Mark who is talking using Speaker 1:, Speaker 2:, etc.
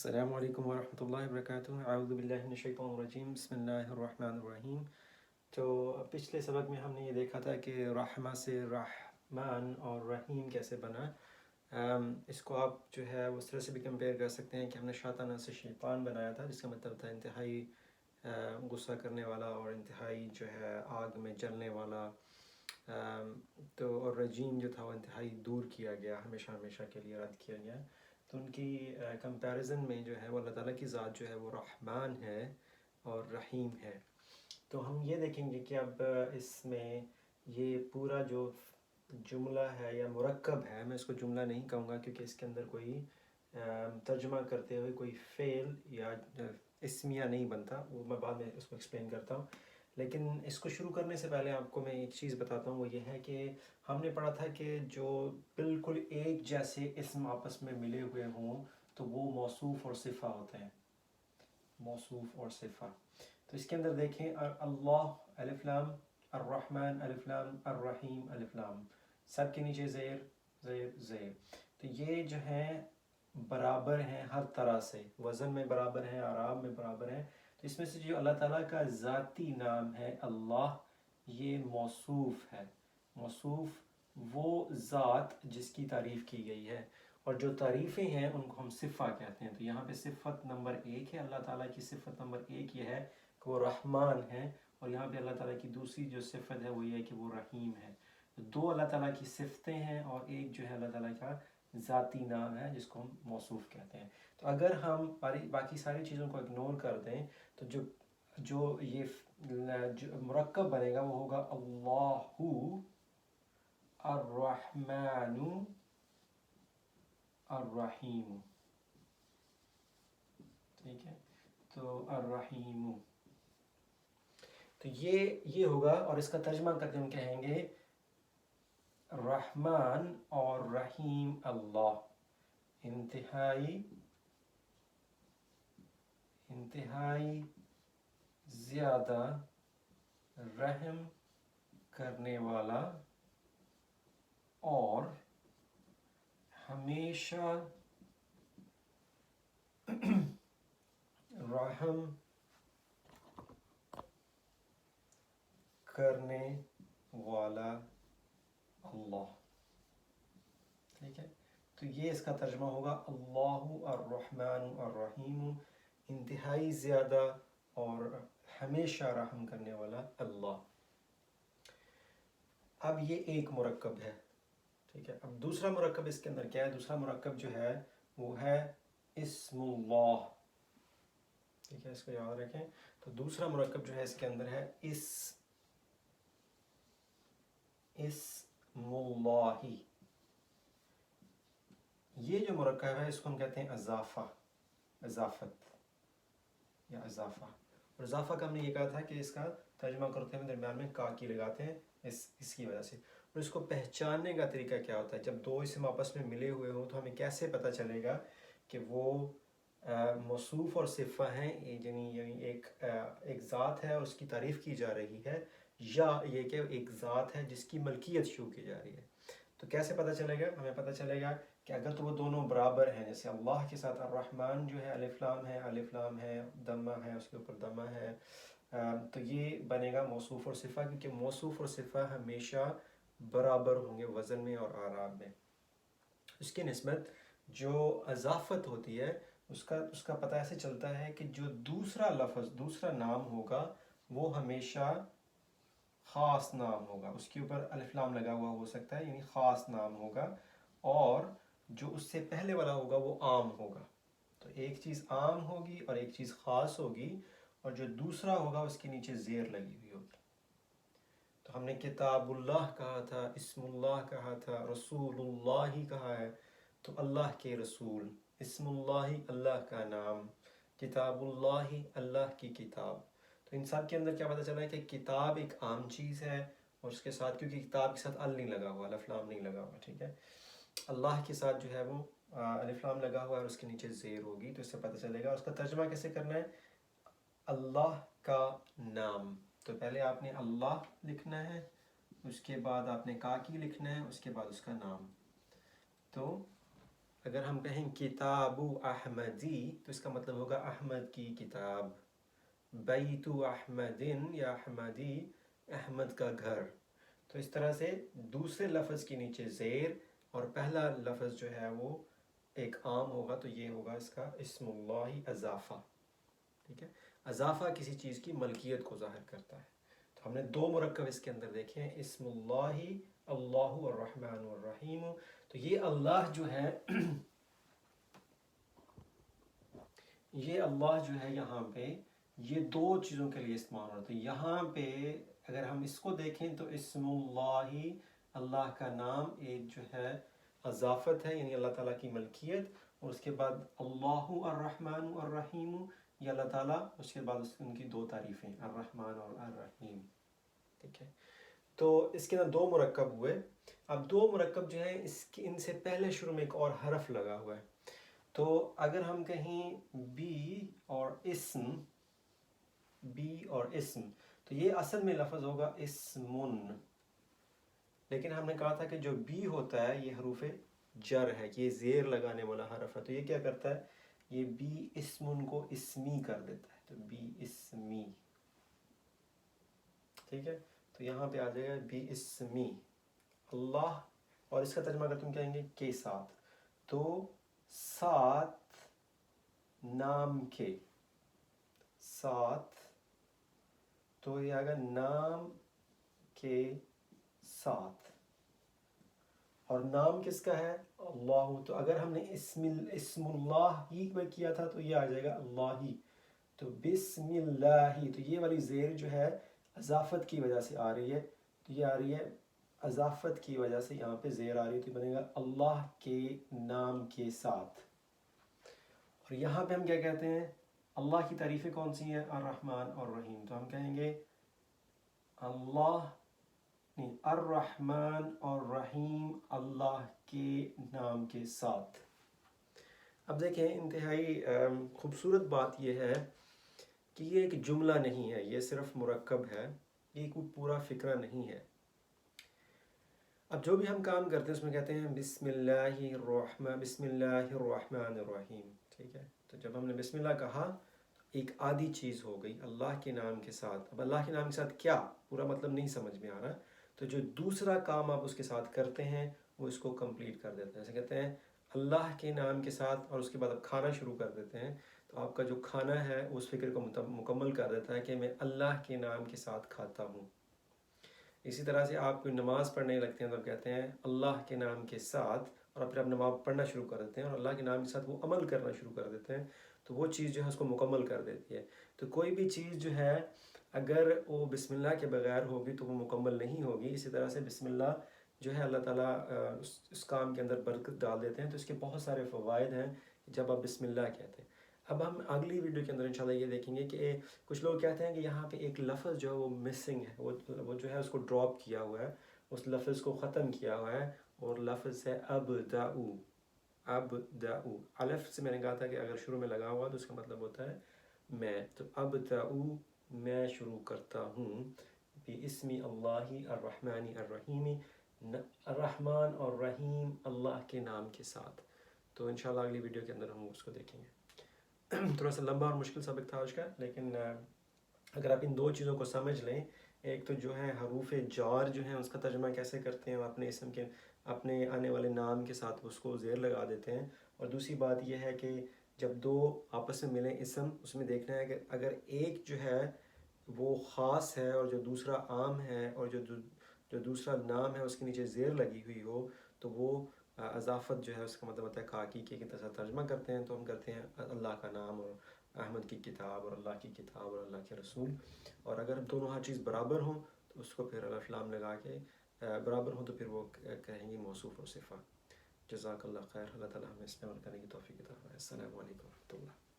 Speaker 1: السلام علیکم ورحمۃ اللہ وبرکاتہ۔ اعوذ باللہ من الشیطان الرجیم، بسم اللہ الرحمن الرحیم۔ تو پچھلے سبق میں ہم نے یہ دیکھا تھا کہ رحمہ سے رحمان اور رحیم کیسے بنا۔ اس کو آپ جو ہے اس طرح سے بھی کمپیئر کر سکتے ہیں کہ ہم نے شیطانہ سے شیطان بنایا تھا، جس کا مطلب تھا انتہائی غصہ کرنے والا اور انتہائی جو ہے آگ میں جلنے والا۔ تو اور رجیم جو تھا وہ انتہائی دور کیا گیا، ہمیشہ ہمیشہ کے لیے رد کیا گیا۔ تو ان کی کمپیریزن میں جو ہے وہ اللہ تعالیٰ کی ذات جو ہے وہ رحمان ہے اور رحیم ہے۔ تو ہم یہ دیکھیں گے کہ اب اس میں یہ پورا جو جملہ ہے یا مرکب ہے، میں اس کو جملہ نہیں کہوں گا کیونکہ اس کے اندر کوئی ترجمہ کرتے ہوئے کوئی فعل یا اسمیہ نہیں بنتا، وہ میں بعد میں اس کو ایکسپلین کرتا ہوں۔ لیکن اس کو شروع کرنے سے پہلے آپ کو میں ایک چیز بتاتا ہوں، وہ یہ ہے کہ ہم نے پڑھا تھا کہ جو بالکل ایک جیسے اسم آپس میں ملے ہوئے ہوں تو وہ موصوف اور صفہ ہوتے ہیں، موصوف اور صفہ۔ تو اس کے اندر دیکھیں، اللہ الف لام، الرحمن الف لام، الرحیم الف لام، سب کے نیچے زیر زیر زیر۔ تو یہ جو ہیں برابر ہیں ہر طرح سے، وزن میں برابر ہیں، اعراب میں برابر ہیں۔ تو اس میں سے جو اللہ تعالیٰ کا ذاتی نام ہے اللہ، یہ موصوف ہے۔ موصوف وہ ذات جس کی تعریف کی گئی ہے، اور جو تعریفیں ہیں ان کو ہم صفہ کہتے ہیں۔ تو یہاں پہ صفت نمبر 1 ہے، اللہ تعالیٰ کی صفت نمبر 1 یہ ہے کہ وہ رحمان ہے، اور یہاں پہ اللہ تعالیٰ کی دوسری جو صفت ہے وہ یہ ہے کہ وہ رحیم ہے۔ دو اللہ تعالیٰ کی صفتیں ہیں اور ایک جو ہے اللہ تعالیٰ کا ذاتی نام ہے جس کو ہم موصوف کہتے ہیں۔ تو اگر ہم باقی ساری چیزوں کو اگنور کر دیں تو جو یہ جو مرکب بنے گا وہ ہوگا اللہ الرحمن الرحیم، ٹھیک ہے؟ تو الرحیم، تو یہ ہوگا، اور اس کا ترجمہ کر کے ہم کہیں گے رحمان اور رحیم اللہ انتہائی زیادہ رحم کرنے والا اور ہمیشہ رحم کرنے والا اللہ، ٹھیک ہے؟ تو یہ اس کا ترجمہ ہوگا اللہ الرحمن الرحیم، انتہائی زیادہ اور ہمیشہ رحم کرنے والا اللہ۔ اب یہ ایک مرکب ہے، ٹھیک ہے؟ اب دوسرا مرکب اس کے اندر کیا ہے؟ دوسرا مرکب جو ہے وہ ہے اسم اللہ، ٹھیک ہے؟ اس کو یاد رکھیں۔ تو دوسرا مرکب جو ہے اس کے اندر ہے اسم اللہ۔ یہ جو مرکب ہے اس کو ہم کہتے ہیں اضافت یا اضافہ۔ اور اضافہ کا ہم نے یہ کہا تھا کہ اس کا ترجمہ کرتے ہیں درمیان میں کا کی لگاتے ہیں اس کی وجہ سے۔ اور اس کو پہچاننے کا طریقہ کیا ہوتا ہے؟ جب دو اسم آپس میں ملے ہوئے ہوں تو ہمیں کیسے پتہ چلے گا کہ وہ موصوف اور صفہ ہیں، یعنی ایک ذات ہے اور اس کی تعریف کی جا رہی ہے، یا یہ کہ ایک ذات ہے جس کی ملکیت شروع کی جا رہی ہے؟ تو کیسے پتہ چلے گا؟ ہمیں پتہ چلے گا کہ اگر تو وہ دونوں برابر ہیں، جیسے اللہ کے ساتھ الرحمن جو ہے الف لام ہے دمہ ہے، اس کے اوپر دمہ ہے، تو یہ بنے گا موصوف اور صفہ، کیونکہ موصوف اور صفہ ہمیشہ برابر ہوں گے وزن میں اور اعراب میں۔ اس کی نسبت جو اضافت ہوتی ہے اس کا پتہ ایسے چلتا ہے کہ جو دوسرا لفظ، دوسرا نام ہوگا وہ ہمیشہ خاص نام ہوگا، اس کے اوپر الف لام لگا ہوا ہو سکتا ہے، یعنی خاص نام ہوگا، اور جو اس سے پہلے والا ہوگا وہ عام ہوگا۔ تو ایک چیز عام ہوگی اور ایک چیز خاص ہوگی، اور جو دوسرا ہوگا اس کے نیچے زیر لگی ہوئی ہوگی۔ تو ہم نے کتاب اللہ کہا تھا، اسم اللہ کہا تھا، رسول اللہ کہا ہے، تو اللہ کے رسول، اسم اللہ اللہ کا نام، کتاب اللہ اللہ کی کتاب۔ تو ان سب کے اندر کیا پتہ چلا ہے کہ کتاب ایک عام چیز ہے، اور اس کے ساتھ کیونکہ کتاب کے ساتھ ال نہیں لگا ہوا، الف لام نہیں لگا ہوا، ٹھیک ہے؟ اللہ کے ساتھ جو ہے وہ الف لام لگا ہوا ہے اور اس کے نیچے زیر ہوگی، تو اس سے پتہ چلے گا۔ اس کا ترجمہ کیسے کرنا ہے؟ اللہ کا نام، تو پہلے آپ نے اللہ لکھنا ہے، اس کے بعد آپ نے کا کی لکھنا ہے، اس کے بعد اس کا نام۔ تو اگر ہم کہیں کتاب احمدی تو اس کا مطلب ہوگا احمد کی کتاب. بیت احمد یا احمدی احمد کا گھر. تو اس طرح سے دوسرے لفظ کے نیچے زیر اور پہلا لفظ جو ہے وہ ایک عام ہوگا تو یہ ہوگا اس کا اسم اللہ اضافہ. ٹھیک ہے، اضافہ کسی چیز کی ملکیت کو ظاہر کرتا ہے. تو ہم نے دو مرکب اس کے اندر دیکھے ہیں، اسم اللہ، اللہ الرحمن الرحیم. تو یہ اللہ جو ہے یہ اللہ جو ہے یہاں پہ یہ دو چیزوں کے لیے استعمال ہوتا ہے. تو یہاں پہ اگر ہم اس کو دیکھیں تو اسم اللہ، اللہ کا نام، ایک جو ہے اضافت ہے یعنی اللہ تعالیٰ کی ملکیت، اور اس کے بعد اللہ الرحمن الرحیم، یہ اللہ تعالیٰ، اس کے بعد ان کی دو تعریفیں الرحمن اور الرحیم. ٹھیک ہے، تو اس کے اندر دو مرکب ہوئے. اب دو مرکب جو ہیں ان سے پہلے شروع میں ایک اور حرف لگا ہوا ہے. تو اگر ہم کہیں بی اور اسم تو یہ اصل میں لفظ ہوگا اسمن، لیکن ہم نے کہا تھا کہ جو بی ہوتا ہے یہ حروف جر ہے، یہ زیر لگانے والا حرف ہے. تو یہ کیا کرتا ہے، یہ بی اسمن کو اسمی کر دیتا ہے. تو بی اسمی، ٹھیک ہے، تو یہاں پہ آ جائے گا بی اسمی اللہ، اور اس کا ترجمہ اگر تم کہیں گے کے ساتھ، تو ساتھ نام کے ساتھ، تو یہ آگا نام کے ساتھ. اور نام کس کا ہے، اللہ. تو اگر ہم نے اسم اللہ ہی میں کیا تھا تو یہ آ جائے گا اللہ ہی. تو بسم اللہ، تو یہ والی زیر جو ہے اضافت کی وجہ سے آ رہی ہے. تو یہ آ رہی ہے اضافت کی وجہ سے، یہاں پہ زیر آ رہی ہے، تو بنے گا اللہ کے نام کے ساتھ. اور یہاں پہ ہم کیا کہتے ہیں، اللہ کی تعریفیں کون سی ہیں، الرحمن اور رحیم. تو ہم کہیں گے اللہ نہیں، الرحمن اور رحیم اللہ کے نام کے ساتھ. اب دیکھیں انتہائی خوبصورت بات یہ ہے کہ یہ ایک جملہ نہیں ہے، یہ صرف مرکب ہے، یہ کوئی پورا فکرہ نہیں ہے. اب جو بھی ہم کام کرتے ہیں اس میں کہتے ہیں بسم اللہ الرحمن الرحیم. ٹھیک ہے، تو جب ہم نے بسم اللہ کہا ایک آدھی چیز ہو گئی اللہ کے نام کے ساتھ. اب اللہ کے نام کے ساتھ کیا، پورا مطلب نہیں سمجھ میں آ رہا، تو جو دوسرا کام آپ اس کے ساتھ کرتے ہیں وہ اس کو کمپلیٹ کر دیتے ہیں. جیسے کہتے ہیں اللہ کے نام کے ساتھ، اور اس کے بعد آپ کھانا شروع کر دیتے ہیں، تو آپ کا جو کھانا ہے اس فکر کو مکمل کر دیتا ہے کہ میں اللہ کے نام کے ساتھ کھاتا ہوں. اسی طرح سے آپ کوئی نماز پڑھنے لگتے ہیں تو کہتے ہیں اللہ کے نام کے ساتھ، اور پھر آپ نماز پڑھنا شروع کر دیتے ہیں اور اللہ کے نام کے ساتھ وہ عمل کرنا شروع کر دیتے ہیں، تو وہ چیز جو ہے اس کو مکمل کر دیتی ہے. تو کوئی بھی چیز جو ہے اگر وہ بسم اللہ کے بغیر ہوگی تو وہ مکمل نہیں ہوگی. اسی طرح سے بسم اللہ جو ہے اللہ تعالیٰ اس کام کے اندر برکت ڈال دیتے ہیں. تو اس کے بہت سارے فوائد ہیں جب آپ بسم اللہ کہتے ہیں. اب ہم اگلی ویڈیو کے اندر انشاءاللہ یہ دیکھیں گے کہ کچھ لوگ کہتے ہیں کہ یہاں پہ ایک لفظ جو ہے وہ مسنگ ہے، وہ جو ہے اس کو ڈراپ کیا ہوا ہے، اس لفظ کو ختم کیا ہوا ہے، اور لفظ ہے ابدعو. ابدعو الف سے میں نے کہا تھا کہ اگر شروع میں لگا ہوا تو اس کا مطلب ہوتا ہے میں. تو ابدعو میں شروع کرتا ہوں باسم اللہ الرحمن الرحیم، الرحمن اور رحیم اللہ کے نام کے ساتھ. تو انشاءاللہ اگلی ویڈیو کے اندر ہم اس کو دیکھیں گے. تھوڑا سا لمبا اور مشکل سبق تھا آج کا، لیکن اگر آپ ان دو چیزوں کو سمجھ لیں، ایک تو جو ہے حروف جار جو ہیں اس کا ترجمہ کیسے کرتے ہیں، اپنے اسم کے اپنے آنے والے نام کے ساتھ اس کو زیر لگا دیتے ہیں، اور دوسری بات یہ ہے کہ جب دو آپس میں ملیں اسم، اس میں دیکھنا ہے کہ اگر ایک جو ہے وہ خاص ہے اور جو دوسرا عام ہے، اور جو دوسرا نام ہے اس کے نیچے زیر لگی ہوئی ہو، تو وہ اضافت جو ہے اس کا مطلب ہوتا ہے کاکی کے طرح ترجمہ کرتے ہیں. تو ہم کرتے ہیں اللہ کا نام اور احمد کی کتاب اور اللہ کی کتاب اور اللہ کے رسول. اور اگر دونوں ہر چیز برابر ہوں تو اس کو پھر الف لام لگا کے برابر ہوں تو پھر وہ کہیں گے موصوف اور صفہ. جزاک اللہ خیر. اللہ تعالیٰ ہمیں اس میں عمل کرنے کی توفیق عطا فرمائے. السلام علیکم ورحمۃ اللہ.